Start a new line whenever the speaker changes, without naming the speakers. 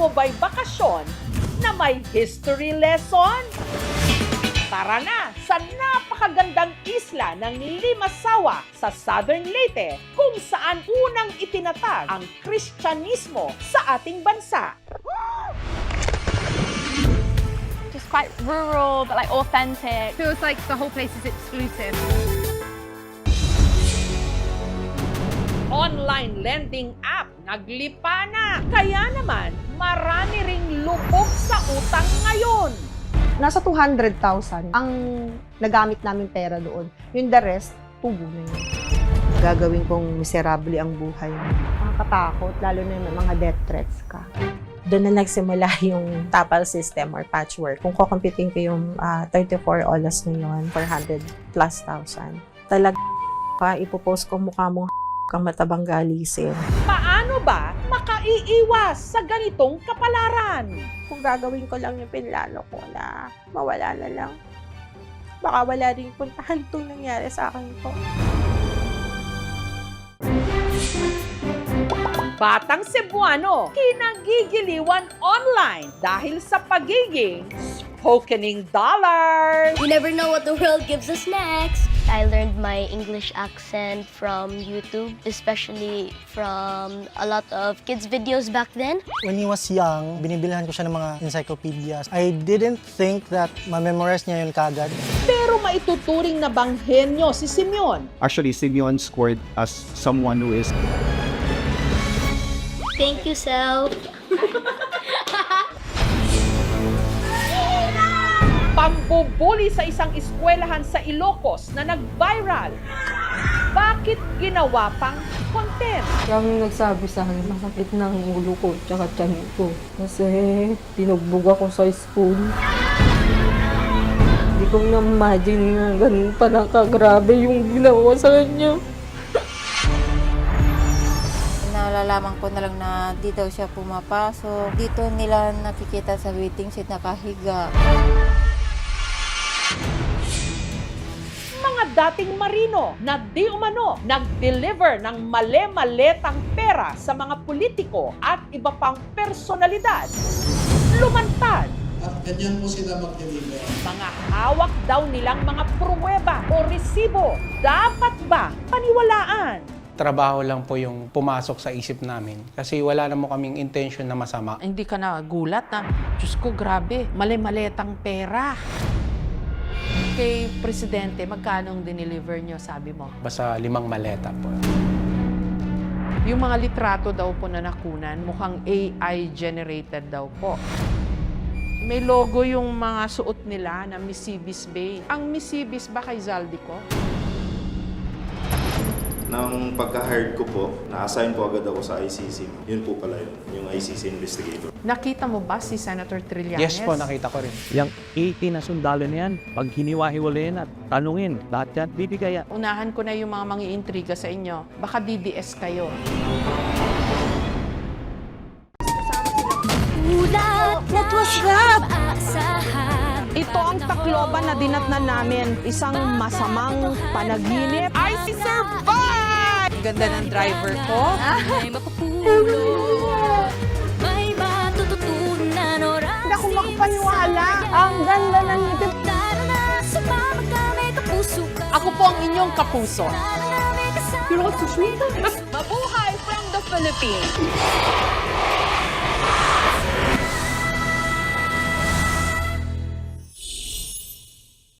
mo ba'y bakasyon na may history lesson? Tara na sa napakagandang isla ng Limasawa sa Southern Leyte kung saan unang itinatag ang Kristyanismo sa ating bansa.
Just quite rural, but like authentic.
Feels like the whole place is exclusive.
Online lending app naglipa na. Kaya naman, marami ring lubog sa utang ngayon.
Nasa 200,000 ang nagamit namin pera doon. Yung the rest, tubo na yun. Gagawin kong miserable ang buhay. Nakakatakot, lalo na yung mga death threats ka.
Doon na nagsimula yung TAPAL system or patchwork. Kung kukumpitin ko yung 34 olas na yun, 400 plus thousand. Talaga ka, ipopost ko mukha mo kang matabang galisin.
Paano ba makaiiwas sa ganitong kapalaran?
Kung gagawin ko lang yung pinlano ko na mawala na lang, baka wala rin puntahan itong nangyari sa akin po.
Batang Cebuano, kinagigiliwan online dahil sa pagiging spokening dollars.
You never know what the world gives us next. I learned my English accent from YouTube, especially from a lot of kids' videos back then.
When he was young, binibilhan ko siya ng mga encyclopedias. I didn't think that ma-memorize niya yun kagad.
Pero maituturing na bang henyo si Simeon?
Actually, Simeon scored as someone who is
Thank you, Sel.
Pambubuli sa isang eskwelahan sa Ilocos na nag-viral. Bakit ginawa pang content?
Maraming nagsabi sa akin, masakit ng ulo ko tsaka tiyan ko. Kasi pinugbog ako sa school. Hindi ko na-imagine na ganun pa nakagrabe yung ginawa sa kanya.
Nalalaman ko na lang na di daw siya pumapasok. Dito nila nakikita sa waiting shed nakahiga.
Mga dating marino na di umano nag-deliver ng male-maletang pera sa mga politiko at iba pang personalidad. Lumantad.
At ganyan po sila mag-deliver.
Mga hawak daw nilang mga pruweba o resibo. Dapat ba paniwalaan?
Trabaho lang po yung pumasok sa isip namin kasi wala naman kaming intention na masama.
Hindi ka na gulat na, Diyos ko, grabe, mali-maletang pera. Kay Presidente, magkano ang dineliver nyo, sabi mo?
Basta 5 maleta po.
Yung mga litrato daw po na nakunan, mukhang AI-generated daw po. May logo yung mga suot nila na Misibis Bay. Ang Misibis ba kay Zaldico?
Nang pagka-hired ko po, na-assign po agad ako sa ICC. Yun po pala yun, yung ICC investigator.
Nakita mo ba si Senator Trillanes?
Yes po, nakita ko rin.
Yung 80 na sundalo na yan, pag hiniwa-hiwalayin at tanungin, lahat yan, bibigay yan.
Unahan ko na yung mga mangiintriga sa inyo. Baka DDS kayo.
What was that?
Ito ang Tacloban na dinatnan namin. Isang masamang panaginip.
I survive! Ganda ng driver ko.
Hindi ako makapaniwala. Ang ganda ng ngipin.
Ako po ang inyong kapuso.
Mabuhay from the Philippines!